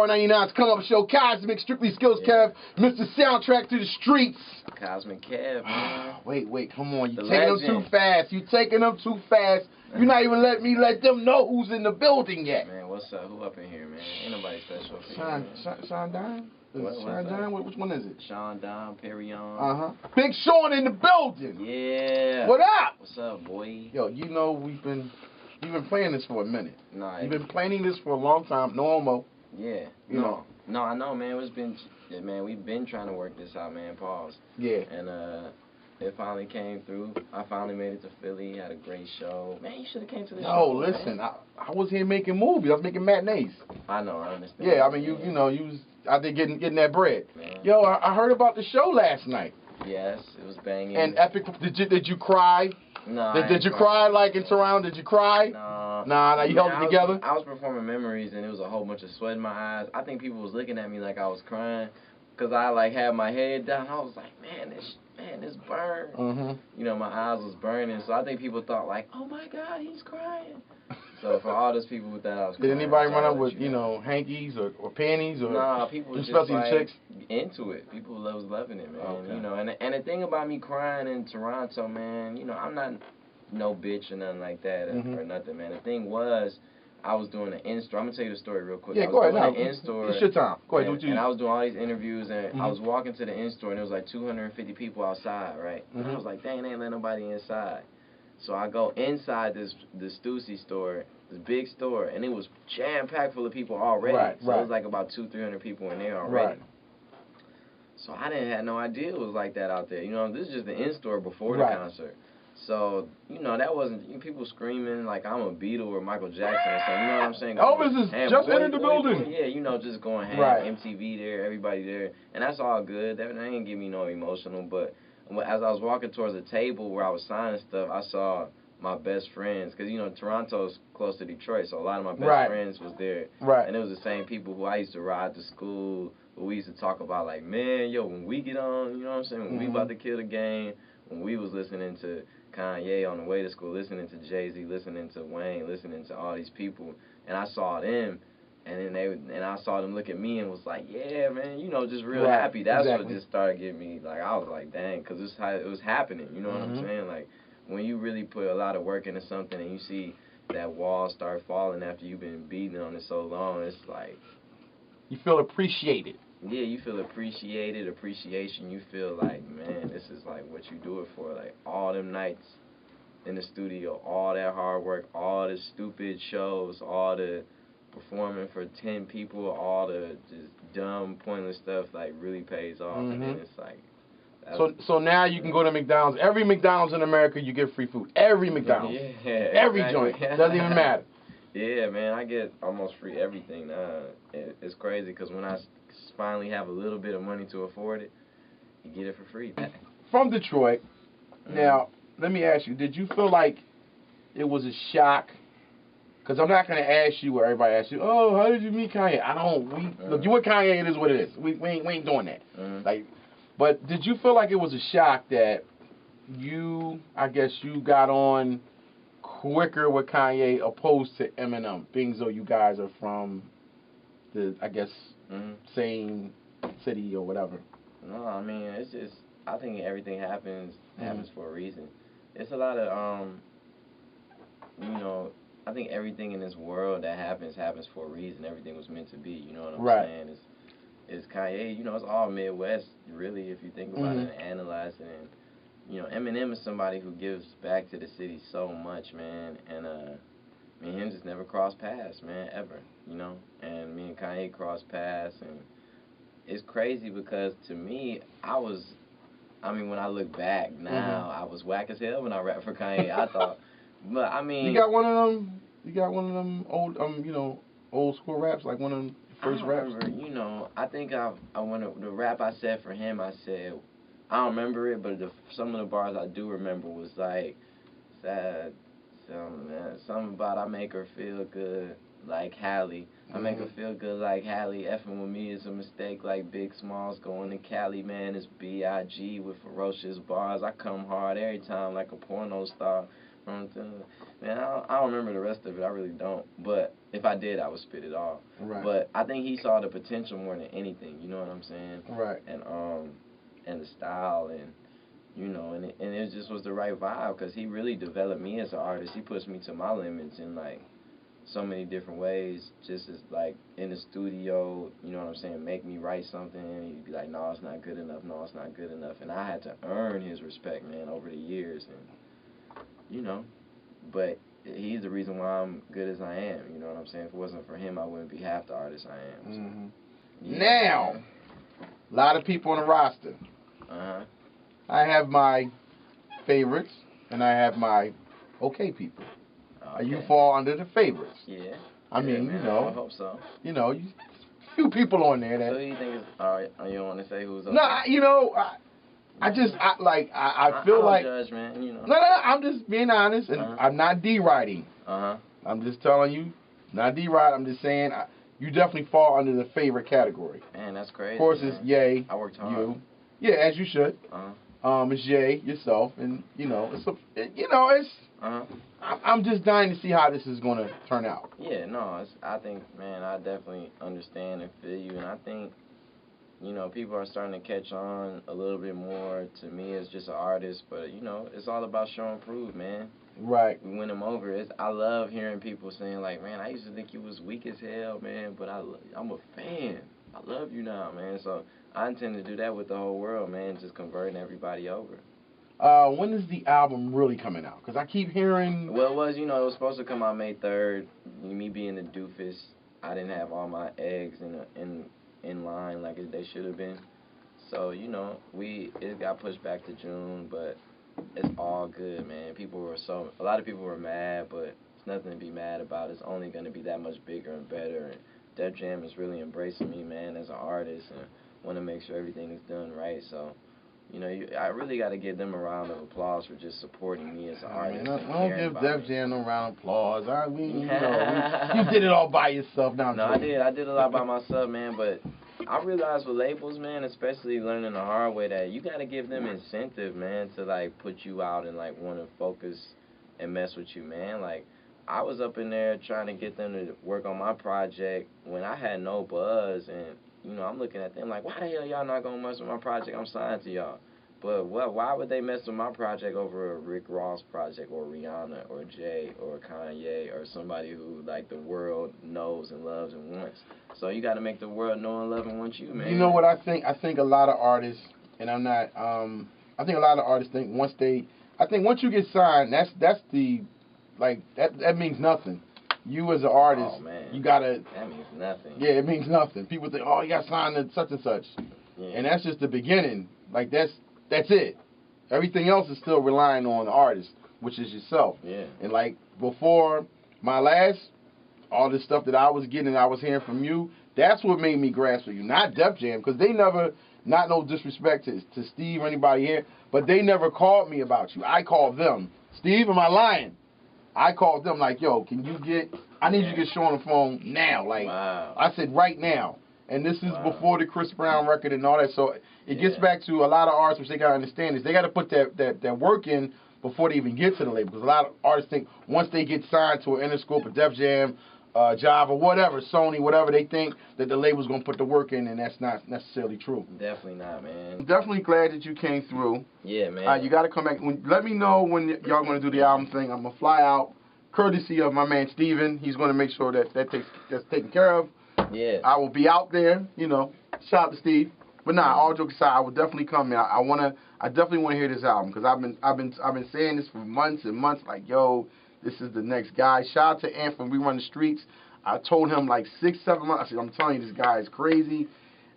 Power 99's Come Up Show. Cosmic, Strictly Skills Kev, Mr. Soundtrack to the Streets. Cosmic Kev, man. Wait, come on. You The taking legend. them too fast. You taking them too fast. You're not even letting me let them know who's in the building yet. Man, what's up? Who up in here, man? Ain't nobody special up in Sean Dime? Sean Dime? Which one is it? Sean Dime, Perrion. Uh-huh. Big Sean in the building. Yeah. What up? What's up, boy? Yo, you know you've been playing this for a minute. Nah, You've been planning this for a long time. No homo. Yeah. You know. No, I know, man. We've been trying to work this out, man. Pause. Yeah. And it finally came through. I finally made it to Philly. Had a great show. Man, you should have came to the show. No, listen. I was here making movies. I was making matinees. I know. I understand. Yeah, I mean, you was out there getting that bread. Man. Yo, I heard about the show last night. Yes, it was banging. And epic. Did you cry? No. Did you cry like in Toronto? Did you cry? No. Nah, you held it together? I was performing Memories, and it was a whole bunch of sweat in my eyes. I think people was looking at me like I was crying, because I, like, had my head down. I was like, man, this burned. Mm-hmm. You know, my eyes was burning, so I think people thought, like, oh, my God, he's crying. So for all those people with that, I was crying. Did anybody run up with, hankies or panties? Or nah, people was just, like, chicks? into it. People was loving it, man. Okay. You know, and the thing about me crying in Toronto, man, I'm not no bitch or nothing like that or nothing, man. The thing was, I was doing an in-store. I'm going to tell you the story real quick. Yeah, go ahead. I was doing an in-store. It's your time. Go ahead. And I was doing all these interviews, and I was walking to the in-store, and there was like 250 people outside, right? And I was like, dang, they ain't let nobody inside. So I go inside this Stussy store, this big store, and it was jam-packed full of people already. Right, so it was like about 200-300 people in there already. Right. So I didn't have no idea it was like that out there. This is just the in-store before the concert. So, that wasn't, people screaming like I'm a Beatle or Michael Jackson or something, you know what I'm saying? Elvis is just entered the building. Yeah, just going ham, Right. MTV there, everybody there, and that's all good. That ain't give me no emotional, but as I was walking towards the table where I was signing stuff, I saw my best friends, because, Toronto's close to Detroit, so a lot of my best friends was there. Right. And it was the same people who I used to ride to school, who we used to talk about, like, man, yo, when we get on, you know what I'm saying, when we about to kill the game, when we was listening to Kanye on the way to school, listening to Jay-Z, listening to Wayne, listening to all these people, and I saw them, and then I saw them look at me and was like, yeah, man, just real happy. That's what just started getting me, like, I was like, dang, because this is how it was happening, you know what I'm saying? Like, when you really put a lot of work into something and you see that wall start falling after you've been beating on it so long, it's like, you feel appreciated. Yeah, you feel appreciation. You feel like, man, this is like what you do it for. Like all them nights in the studio, all that hard work, all the stupid shows, all the performing for 10 people, all the just dumb, pointless stuff, like really pays off. And then it's like. So now you can go to McDonald's. Every McDonald's in America, you get free food. Every McDonald's. Yeah. Every joint. Doesn't even matter. Yeah, man, I get almost free everything. It's crazy because when I finally have a little bit of money to afford it, you get it for free. From Detroit, now, let me ask you, did you feel like it was a shock? Because I'm not going to ask you where everybody asks you, oh, how did you meet Kanye? Look, you with Kanye, it is what it is. We ain't doing that. But did you feel like it was a shock that you got on quicker with Kanye opposed to Eminem, being as though you guys are from the, same city or whatever? No, I mean, it's just, I think everything happens for a reason. It's a lot of, I think everything in this world that happens for a reason. Everything was meant to be, you know what I'm saying? It's Kanye, it's all Midwest, really, if you think about it and analyze it. And, Eminem is somebody who gives back to the city so much, man. And me and him just never crossed paths, man, ever, And me and Kanye crossed paths, and it's crazy because to me, when I look back now, I was whack as hell when I rapped for Kanye. I thought, but I mean, you got one of them old, old school raps, like one of them first raps. I remember, I think the rap I said for him, I said, I don't remember it, but some of the bars I do remember was like, sad, something about I make her feel good like Hallie. I make her feel good like Hallie. Effing with me is a mistake like Big Smalls. Going to Cali, man, it's B.I.G. with ferocious bars. I come hard every time like a porno star. from man, I don't remember the rest of it. I really don't. But if I did, I would spit it off. Right. But I think he saw the potential more than anything. You know what I'm saying? Right. And the style and. You know, and it just was the right vibe because he really developed me as an artist. He pushed me to my limits in like so many different ways. Just as like in the studio, you know what I'm saying, make me write something and he'd be like, no, it's not good enough, no, it's not good enough. And I had to earn his respect, man, over the years. And, you know, but he's the reason why I'm good as I am. You know what I'm saying? If it wasn't for him, I wouldn't be half the artist I am. So. Mm-hmm. Yeah. Now, a lot of people on the roster. Uh-huh. I have my favorites, and I have my okay people. Okay. You fall under the favorites. Yeah. I mean, man, you know. I hope so. You know, few people on there that. So you think it's alright? You don't want to say who's on? No, you know, I feel like. Judge, man. You know. No. I'm just being honest, and I'm not deriding. I'm just telling you, not deride. I'm just saying you definitely fall under the favorite category. Man, that's crazy. Of course, it's Ye. I worked hard. You. Yeah, as you should. It's Ye, yourself, and you know, I'm just dying to see how this is gonna turn out. Yeah, no, I think, man, I definitely understand and feel you, and I think, you know, people are starting to catch on a little bit more to me as just an artist, but you know, it's all about show and prove, man. Right. We win them over. I love hearing people saying like, man, I used to think you was weak as hell, man, but I'm a fan. I love you now, man. So I intend to do that with the whole world, man, just converting everybody over. When is the album really coming out? Because I keep hearing. Well, it was supposed to come out May 3rd. Me being the doofus, I didn't have all my eggs in line like they should have been. So, you know, it got pushed back to June, but it's all good, man. A lot of people were mad, but it's nothing to be mad about. It's only going to be that much bigger and better. And Def Jam is really embracing me, man, as an artist, and want to make sure everything is done right. So, you know, I really got to give them a round of applause for just supporting me as an artist. I don't give Def Jam no round of applause. You did it all by yourself now. No, I did a lot by myself, man, but I realized with labels, man, especially learning the hard way, that you got to give them incentive, man, to, like, put you out and, like, want to focus and mess with you, man. Like, I was up in there trying to get them to work on my project when I had no buzz, and, you know, I'm looking at them like, why the hell y'all not going to mess with my project? I'm signed to y'all. But why would they mess with my project over a Rick Ross project or Rihanna or Jay or Kanye or somebody who, like, the world knows and loves and wants? So you got to make the world know and love and want you, man. You know what I think? I think a lot of artists, and I'm not, I think a lot of artists think once you get signed, that's the, like, that means nothing. You as an artist, you gotta. That means nothing. Yeah, it means nothing. People think, oh, you got signed to such and such, and that's just the beginning. Like that's it. Everything else is still relying on the artist, which is yourself. Yeah. And like before my last, all this stuff that I was getting and I was hearing from you, that's what made me grasp for you. Not Def Jam, because they never, not no disrespect to Steve or anybody here, but they never called me about you. I called them. Steve, am I lying? I called them like, yo, I need you to get Sean on the phone now. Like, wow. I said right now. And this is before the Chris Brown record and all that. So it gets back to a lot of artists, which they got to understand is they got to put that work in before they even get to the label. Because a lot of artists think once they get signed to an Interscope, a Def Jam, Java, whatever, Sony, whatever, they think that the label's going to put the work in, and that's not necessarily true. Definitely not, man. I'm definitely glad that you came through. Yeah, man. You got to come back. Let me know when y'all going to do the album thing. I'm going to fly out, courtesy of my man Steven. He's going to make sure that's taken care of. Yeah. I will be out there, you know. Shout out to Steve. But nah, all jokes aside, I will definitely come in. I definitely want to hear this album because I've been saying this for months and months. Like, yo, this is the next guy. Shout out to Ant from We Run the Streets. I told him like 6-7 months. I said, I'm telling you, this guy is crazy.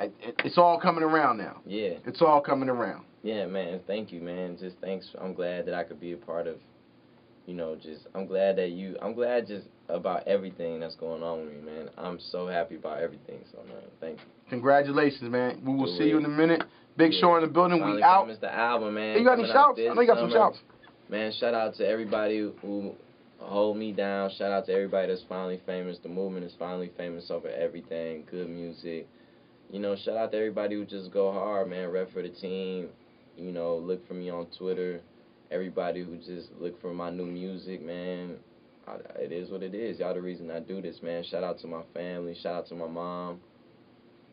It's all coming around now. Yeah. It's all coming around. Yeah, man. Thank you, man. Just thanks. I'm glad that I could be a part of. You know, I'm glad just about everything that's going on with me, man. I'm so happy about everything. So, man, thank you. Congratulations, man. We will see you in a minute. Big Show in the building. Finally we out. It's the album, man. Hey, you got any shouts? I know you got some shouts. Man, shout out to everybody who hold me down. Shout out to everybody that's finally famous. The movement is finally famous over everything. Good music. You know, shout out to everybody who just go hard, man. Rep for the team. You know, look for me on Twitter. everybody who just look for my new music, man. It is what it is. Y'all the reason I do this, man. Shout out to my family. Shout out to my mom.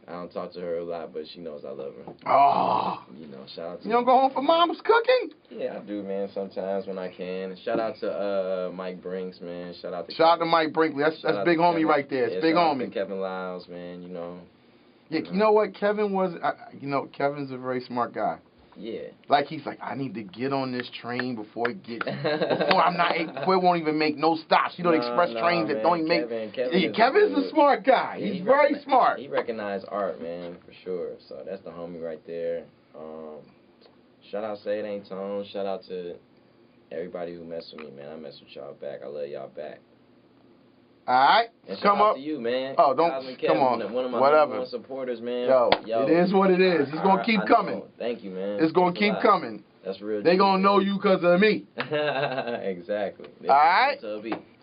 I don't talk to her a lot, but she knows I love her. Oh. You know, shout out to You don't go home for mom's cooking? Yeah, I do, man, sometimes when I can. Shout out to Mike Brinks, man. Shout out to Mike Brinkley. That's big homie Kevin, right there. It's yeah, big shout out homie. to Kevin Lyles, man, you know. Yeah, you know what? Kevin was, Kevin's a very smart guy. Yeah. He's like, I need to get on this train before it won't even make no stops. You know, the express trains that don't even make. Kevin's a smart guy. Yeah, he's very smart. He recognized art, man, for sure. So that's the homie right there. Shout out Say It Ain't Tone. Shout out to everybody who mess with me, man. I mess with y'all back. I love y'all back. All right, and shout come out up. to you, man. Oh, don't Kevin, come on. One of my Whatever. number one supporters, man. Yo, it is what it is. He's gonna keep coming. Know. Thank you, man. It's gonna keep coming. That's real. They gonna know you because of me. Exactly. All right.